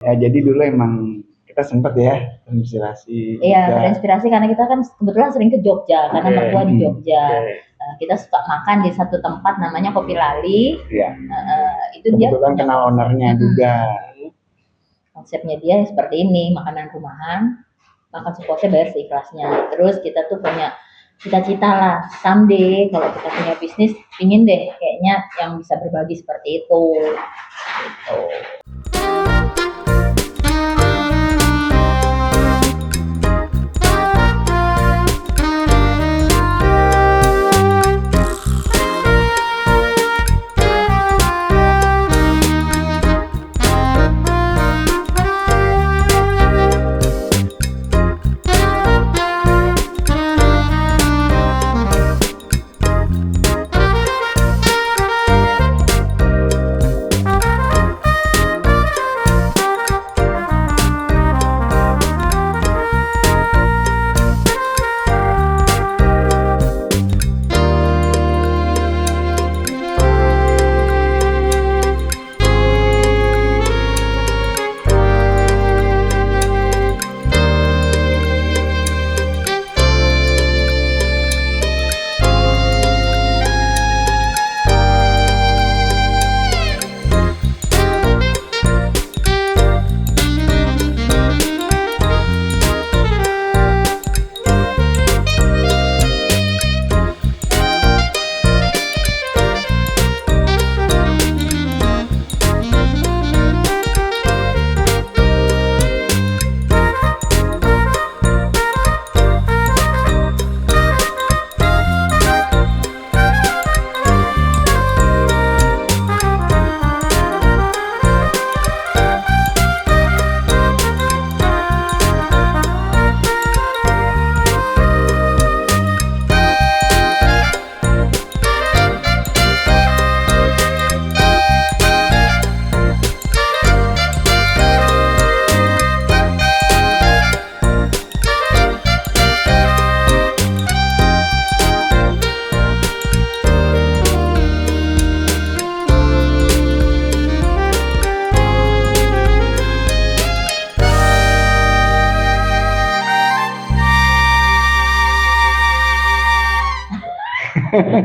Ya, jadi dulu emang kita sempat ya terinspirasi. Iya, terinspirasi karena kita kan kebetulan sering ke Jogja, karena mertua di Jogja. Kita suka makan di satu tempat namanya Kopi Lali. Iya. Itu dia kebetulan kenal ownernya juga. Konsepnya dia seperti ini, makanan rumahan, makan sepuasnya bayar seikhlasnya. Terus kita tuh punya cita-cita lah, someday kalau kita punya bisnis, pingin deh kayaknya yang bisa berbagi seperti itu. Gitu.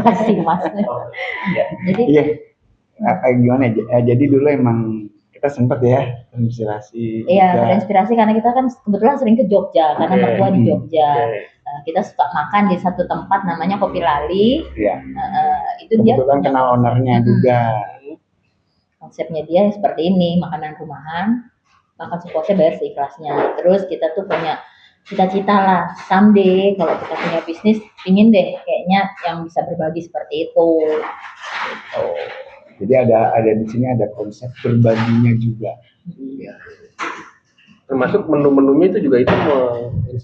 Kasih mas. Jadi gimana ya? Jadi dulu emang kita sempat ya terinspirasi. Iya, terinspirasi karena kita kan kebetulan sering ke Jogja, karena mertua di Jogja. Kita suka makan di satu tempat namanya Kopi Lali. Iya. Itu dia kebetulan kenal ownernya juga. Konsepnya dia seperti ini, makanan rumahan, makan sepuasnya bayar seikhlasnya. Terus kita tuh punya cita-cita lah, someday kalau kita punya bisnis, pingin deh kayaknya yang bisa berbagi seperti itu. Gitu. Jadi ada di sini ada konsep berbaginya juga. Iya. Termasuk menu-menunya itu juga itu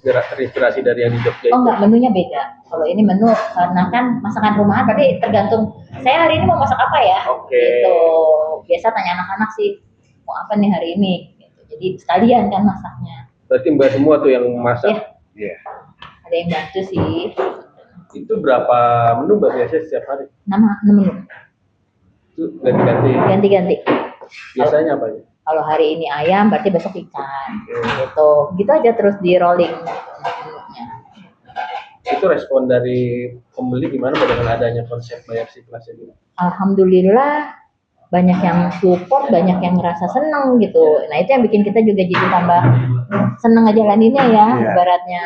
terinspirasi dari yang di Jogja. Oh enggak, menunya beda. Kalau ini menu karena kan masakan rumahan, berarti tergantung saya hari ini mau masak apa ya. Gitu. Biasa tanya anak-anak sih, mau apa nih hari ini. Gitu. Jadi sekalian kan masaknya. Berarti mbak semua tuh yang masak? Iya. Ada yang bantu sih. Itu berapa menu mbak biasanya setiap hari? 6 menu. Itu ganti-ganti? Ganti-ganti. Biasanya apa ya? Kalau hari ini ayam, berarti besok ikan. Gitu. Gitu aja terus di rolling menunya. Itu respon dari pembeli gimana dengan adanya konsep bayar seikhlasnya gitu? Alhamdulillah banyak yang support, banyak yang ngerasa seneng gitu. Nah itu yang bikin kita juga jadi tambah seneng ngejalaninnya ya, ibaratnya.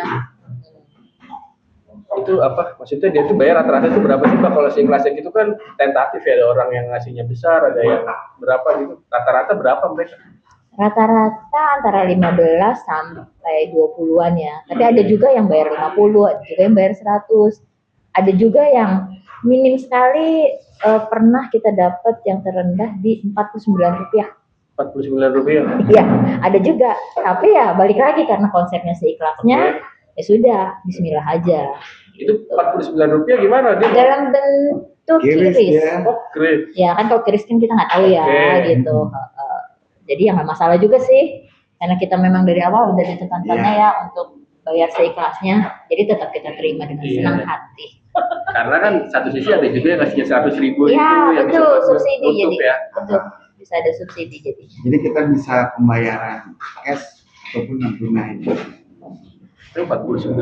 Itu apa? Maksudnya dia tuh bayar rata-rata itu berapa sih Pak? Kalau seikhlasnya gitu kan tentatif ya, ada orang yang ngasihnya besar, ada yang berapa gitu. Rata-rata berapa mereka? Rata-rata antara 15 sampai 20-an ya. Tapi ada juga yang bayar 50, ada juga yang bayar 100. Ada juga yang minim sekali, pernah kita dapat yang terendah di Rp49. Rp49? Iya, ada juga. Tapi ya balik lagi karena konsepnya seikhlasnya, ya sudah, bismillah aja. Itu Rp49 gimana? Dia dalam bentuk kiris. Kiris. Ya kan kalau kiris kan kita nggak tahu ya, gitu. Jadi ya nggak masalah juga sih, karena kita memang dari awal udah ditekankannya ya untuk bayar seikhlasnya, jadi tetap kita terima dengan senang hati. Karena kan satu sisi ada juga yang ngasihnya 100.000 ya, itu yang betul, subsidi jadi ya. betul. bisa ada subsidi jadinya. Jadi kita bisa pembayaran cash ataupun non tunai. Itu 49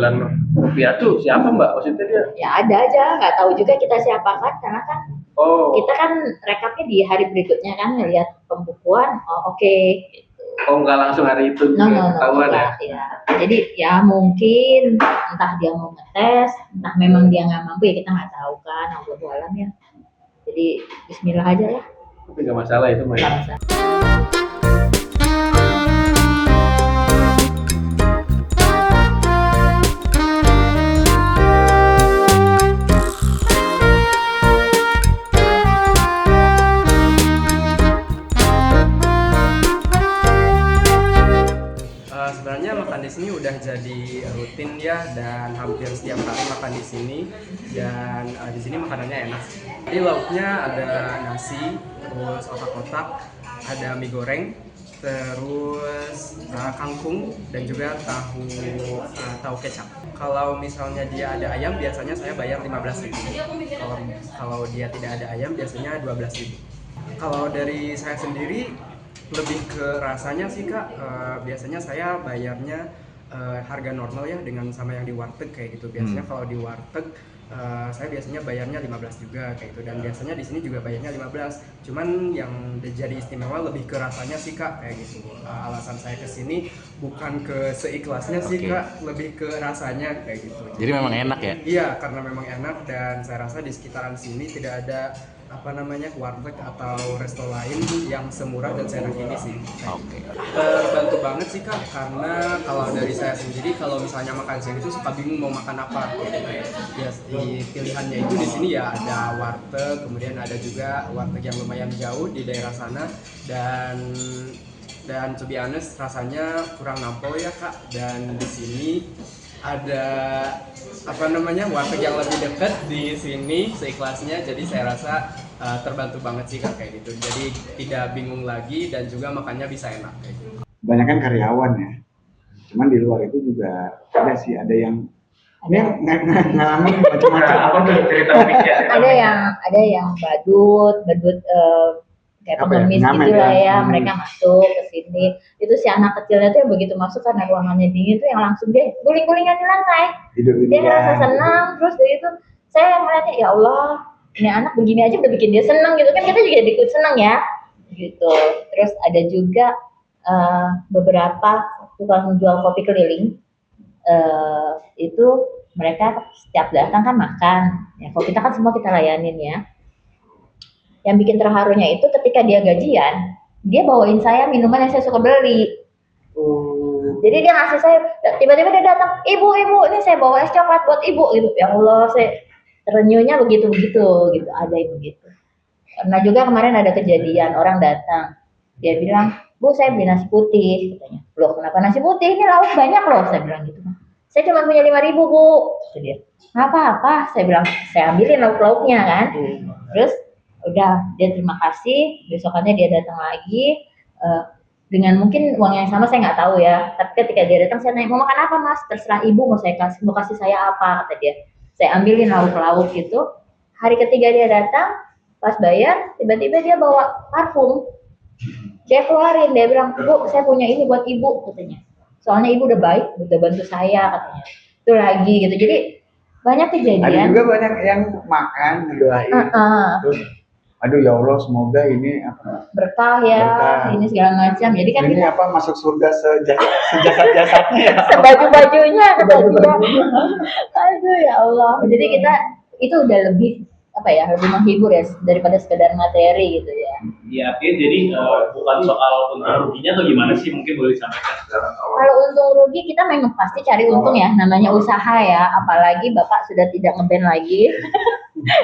rupiah tuh siapa Mbak? Maksudnya dia? Ya ada aja, nggak tahu juga kita siapa kan, karena kan Oh, kita kan rekapnya di hari berikutnya kan, ngelihat pembukuan, oh oke, gitu. oh nggak langsung hari itu No, ketahuan ya? enggak, ya. Jadi ya mungkin entah dia mau ngetes, entah memang dia nggak mampu, ya kita nggak tahu kan, Allahu alam ya. Jadi Bismillah aja lah. Tapi nggak masalah itu Mbak. Nggak masalah. Sebenarnya makan di sini udah jadi rutin ya, dan hampir setiap hari makan di sini, dan di sini makanannya enak. Jadi lauknya ada nasi, terus otak-otak, ada mie goreng, terus kangkung, dan juga tahu kecap. Kalau misalnya dia ada ayam, biasanya saya bayar 15.000. Kalau dia tidak ada ayam, biasanya 12.000. Kalau dari saya sendiri, lebih ke rasanya sih Kak, biasanya saya bayarnya harga normal ya, dengan sama yang di warteg kayak gitu. Biasanya kalau di warteg saya biasanya bayarnya 15 juga kayak gitu, dan biasanya di sini juga bayarnya 15. Cuman yang jadi istimewa lebih ke rasanya sih Kak kayak gitu. Alasan saya kesini bukan ke seikhlasnya sih Kak, lebih ke rasanya kayak gitu. Jadi memang enak ya? Iya, karena memang enak, dan saya rasa di sekitaran sini tidak ada warteg atau resto lain yang semurah dan seenak ini sih. Oke. Terbantu banget sih Kak, karena kalau dari saya sendiri, kalau misalnya makan siang itu suka bingung mau makan apa. Ya, di pilihannya itu di sini ya ada warteg, kemudian ada juga warteg yang lumayan jauh di daerah sana, dan to be honest rasanya kurang nampol ya Kak. Dan di sini ada warteg yang lebih dekat di sini seikhlasnya, jadi saya rasa terbantu banget sih Kak kayak gitu. Jadi tidak bingung lagi, dan juga makannya bisa enak kayak gitu. Banyak kan karyawan ya. Cuman di luar itu juga ada sih, ada yang ngalamin macam-macam. Apa tuh cerita uniknya? Ada yang badut kayak Apa ya, pengemis ngamen gitu lah ya. ya. Mereka masuk ke sini, itu si anak kecilnya tuh yang begitu masuk karena ruangannya dingin tuh yang langsung dia guling-gulingan di lantai. Tidur Dia ngerasa senang, terus dari itu saya melihatnya, ya Allah, ini anak begini aja udah bikin dia senang gitu kan, kita juga ikut senang ya gitu. Terus ada juga beberapa tukang jual kopi keliling, itu mereka setiap datang kan makan ya, kalau kita kan semua kita layanin ya. Yang bikin terharunya itu ketika dia gajian, dia bawain saya minuman yang saya suka beli. Jadi dia ngasih saya, tiba-tiba dia datang, ibu, ini saya bawa es coklat buat ibu gitu. Ya Allah, saya terenyuhnya begitu gitu, ada yang begitu. Karena juga kemarin ada kejadian, orang datang, dia bilang, Bu, saya beli nasi putih, katanya. Loh, kenapa nasi putih? Ini lauk banyak loh, saya bilang gitu. Saya cuma punya 5.000 Bu, kata dia. Nggak apa-apa, saya bilang, saya ambilin lauk-lauknya kan. Terus udah, dia terima kasih, besokannya dia datang lagi, dengan mungkin uang yang sama, saya nggak tahu ya. Tapi ketika dia datang, saya nanya, mau makan apa Mas? Terserah Ibu, mau kasih saya apa, kata dia. Saya ambilin lauk-lauk gitu. Hari ketiga dia datang, pas bayar, tiba-tiba dia bawa parfum. Dia keluarin, dia bilang, Bu, saya punya ini buat Ibu, katanya. Soalnya Ibu udah baik, udah bantu saya, katanya. Itu lagi gitu. Jadi banyak kejadian. Ada juga banyak yang makan, doain. Terus, aduh ya Allah, semoga ini berkah ya, ini segala macam. Jadi kan ini kita masuk surga sejasad-jasadnya ya. sebaju-bajunya kata dia. Aduh ya Allah. Jadi kita itu udah lebih lebih menghibur ya daripada sekedar materi gitu ya. Iya, jadi bukan soal untung ruginya atau gimana sih, mungkin boleh disampaikan sekarang. Kalau untung rugi kita memang pasti cari untung ya, namanya usaha ya. Apalagi Bapak sudah tidak ngeband lagi,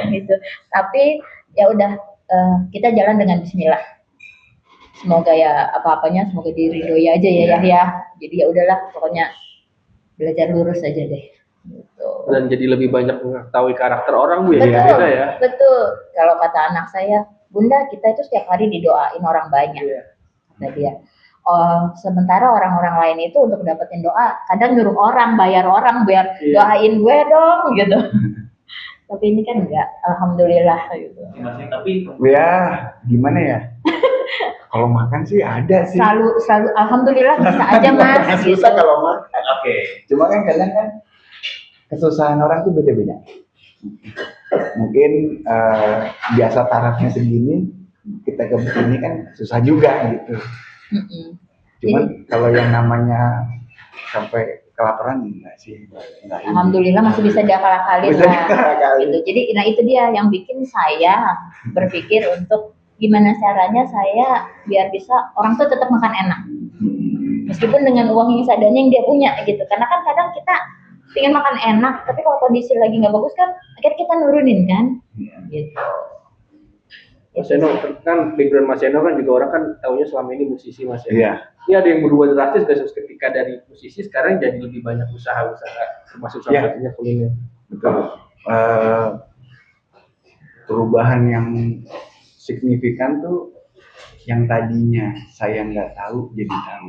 gitu. Tapi ya udah, kita jalan dengan Bismillah. Semoga ya apa-apanya semoga diridhoi aja ya Yahya. Jadi ya udahlah, pokoknya belajar lurus aja deh. Gitu. Dan jadi lebih banyak mengetahui karakter orang Bu ya. Betul, Ya. betul. Kalau kata anak saya, Bunda, kita itu setiap hari didoain orang banyak. Kata dia. Sementara orang-orang lain itu untuk dapetin doa, kadang nyuruh orang, bayar doain gue dong gitu. Tapi ini kan enggak, alhamdulillah gitu. Tapi Ya, gimana ya? Kalau makan sih ada sih. Selalu alhamdulillah bisa aja Mas. Gitu. Susah kalau makan. Oke. Cuma kan kadang kan kesusahan orang tuh beda-beda. Mungkin biasa tarafnya segini, kita ke sini kan susah juga gitu. Mm-mm. Cuman kalau yang namanya sampai kelaparan enggak sih. Enggak. Alhamdulillah masih bisa diakal-akalin Bisa lah. diakal-akalin. Gitu. Jadi nah itu dia yang bikin saya berpikir untuk gimana caranya saya biar bisa orang tuh tetap makan enak. Meskipun dengan uang yang seadanya yang dia punya gitu. Karena kan kadang kita pengen makan enak, tapi kalau kondisi lagi nggak bagus kan akhirnya kita nurunin kan. Gitu. Mas Eno kan background Mas Eno kan juga orang kan taunya selama ini musisi Mas Eno. Iya. Ini ada yang berubah drastis gak sih ketika dari musisi sekarang jadi lebih banyak usaha-usaha termasuk salah Iya. satunya kuliner. Betul. Perubahan yang signifikan tuh yang tadinya saya nggak tahu jadi tahu.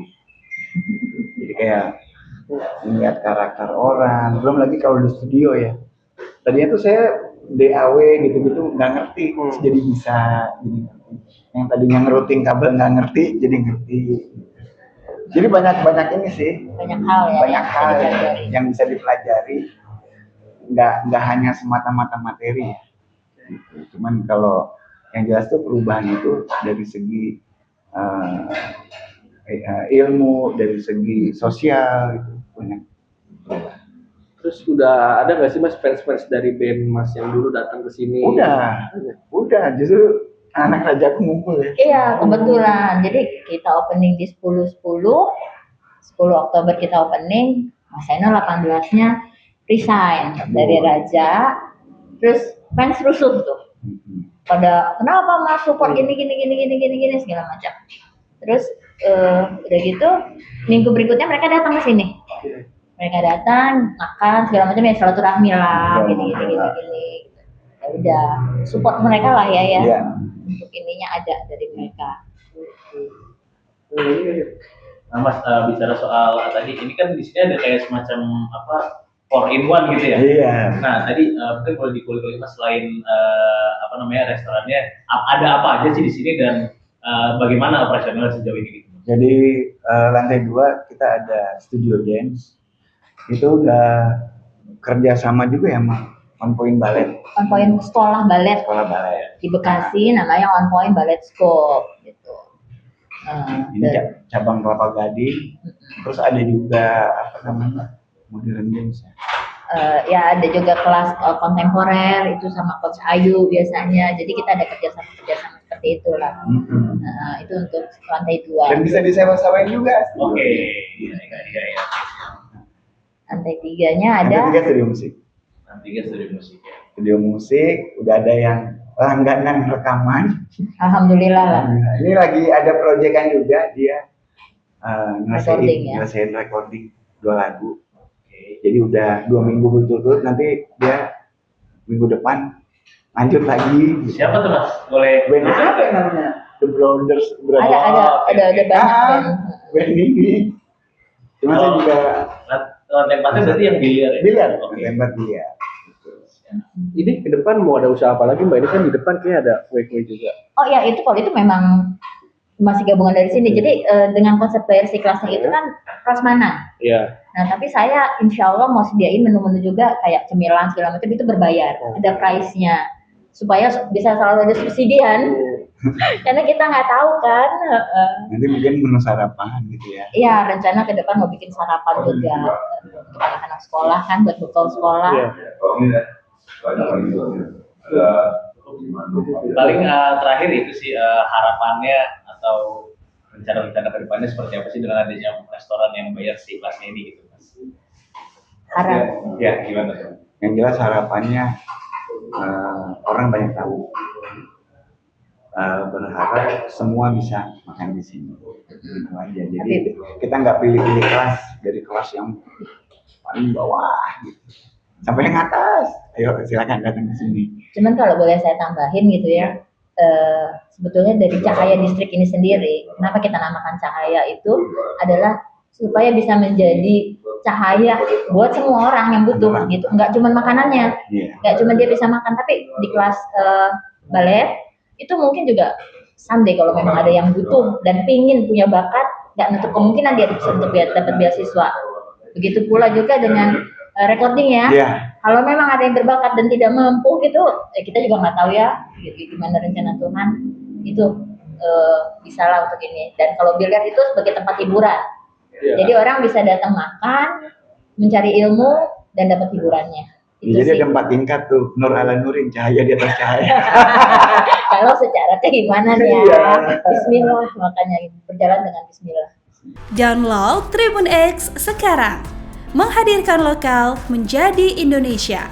Jadi kayak melihat karakter orang, belum lagi kalau di studio ya. Tadinya tuh saya DAW gitu-gitu nggak ngerti, terus jadi bisa jadi ngerti. Yang tadinya ngeruting kabel nggak ngerti, jadi ngerti. Jadi banyak ini sih, Banyak hal ya. banyak yang bisa hal dipelajari. yang bisa dipelajari. Nggak hanya semata-mata materi ya. Gitu. Cuman kalau yang jelas tuh perubahan itu dari segi ilmu, dari segi sosial itu banyak perubahan. Terus udah ada nggak sih Mas fans-fans dari band Mas yang dulu datang ke sini? Udah justru anak rajaku ngumpul ya. Iya, kebetulan. Jadi kita opening di 10 Oktober kita opening. Mas Eno 18-nya resign dari Raja. Terus fans rusuh tuh. Pada kenapa Mas support gini segala macam. Terus udah gitu minggu berikutnya mereka datang ke sini. Mereka datang, makan segala macam ya silaturahmi lah, gini. Ya udah, support mereka lah ya. Iya. Untuk ininya ada dari mereka. Nah Mas, bicara soal tadi, ini kan di sini ada kayak semacam apa 4-in-1 gitu ya. Iya. Nah tadi mungkin boleh dikulik-kulik Mas, selain apa namanya restorannya, ada apa aja sih di sini dan bagaimana operasional sejauh ini gitu? Jadi lantai 2 kita ada studio dance. Itu udah kerja sama juga ya sama On Point Ballet. On Point sekolah balet Sekolah balet. di Bekasi namanya On Point Ballet School gitu. Ini cabang Kelapa Gading. Terus ada juga apa namanya modern dance. Ya ada juga kelas kontemporer itu sama Coach Ayu biasanya. Jadi kita ada kerjasama seperti itulah. Nah, itu untuk lantai 2. Dan bisa disewa-sewain juga. Oke. Iya. Lantai 3-nya ada Lantai 3 studio musik. Nanti kan studio musik ya. Studio musik udah ada yang langganan rekaman. alhamdulillah lah. Ini lagi ada proyekan juga dia Recording ya. ngerasain recording 2 lagu. Jadi udah 2 minggu berturut-turut, nanti dia minggu depan lanjut lagi. Siapa tuh Mas? Boleh Band apa namanya? The Blonders Ada banyak band. Band ini. Cuma saya juga tempatnya berarti yang biliar ya? biliar, Oke. tempat dia. Ini ke depan mau ada usaha apa lagi Mbak? Ini kan di depan kayak ada kue-kue juga. Oh ya itu kalau itu memang masih gabungan dari sini. Jadi dengan konsep bayar si kelasnya itu kan prasmanan. Iya. Nah tapi saya insya Allah mau sediain menu-menu juga kayak cemilan segala macam itu berbayar. Ada price-nya supaya bisa selalu ada subsidian. Karena kita nggak tahu kan. Nanti mungkin menu sarapan gitu ya. Iya rencana ke depan mau bikin sarapan juga untuk anak-anak sekolah kan buat bekal sekolah. Iya. Paling terakhir itu sih harapannya atau rencana-rencana ke depannya seperti apa sih dengan adanya restoran yang bayar si kelasnya ini gitu Mas? Harap. Ya, Gimana tuh? yang jelas harapannya orang banyak tahu. Berharap semua bisa makan di sini. Gitu aja. Jadi kita nggak pilih-pilih kelas, dari kelas yang paling bawah gitu sampai yang atas. Ayo silakan datang ke sini. Cuman kalau boleh saya tambahin gitu ya, sebetulnya dari Cahaya Distrik ini sendiri, kenapa kita namakan Cahaya itu adalah supaya bisa menjadi cahaya buat semua orang yang butuh gitu. Nggak cuma makanannya, Iya. nggak cuma dia bisa makan, tapi di kelas balet itu mungkin juga someday kalau memang ada yang butuh dan pingin punya bakat, nggak nutup kemungkinan dia bisa untuk dapat beasiswa. Begitu pula juga dengan recording ya. Iya. Kalau memang ada yang berbakat dan tidak mampu gitu, kita juga nggak tahu ya gimana rencana Tuhan. Itu bisa lah untuk ini. Dan kalau biliar itu sebagai tempat hiburan. Iya. Jadi orang bisa datang makan, mencari ilmu dan dapat hiburannya. Itu Jadi sih. ada 4 tingkat tuh, Nur ala Nurin, cahaya di atas cahaya. Kalau secara keimanan ya, Iya. Bismillah, makanya berjalan dengan Bismillah. Download Tribun X sekarang. Menghadirkan lokal menjadi Indonesia.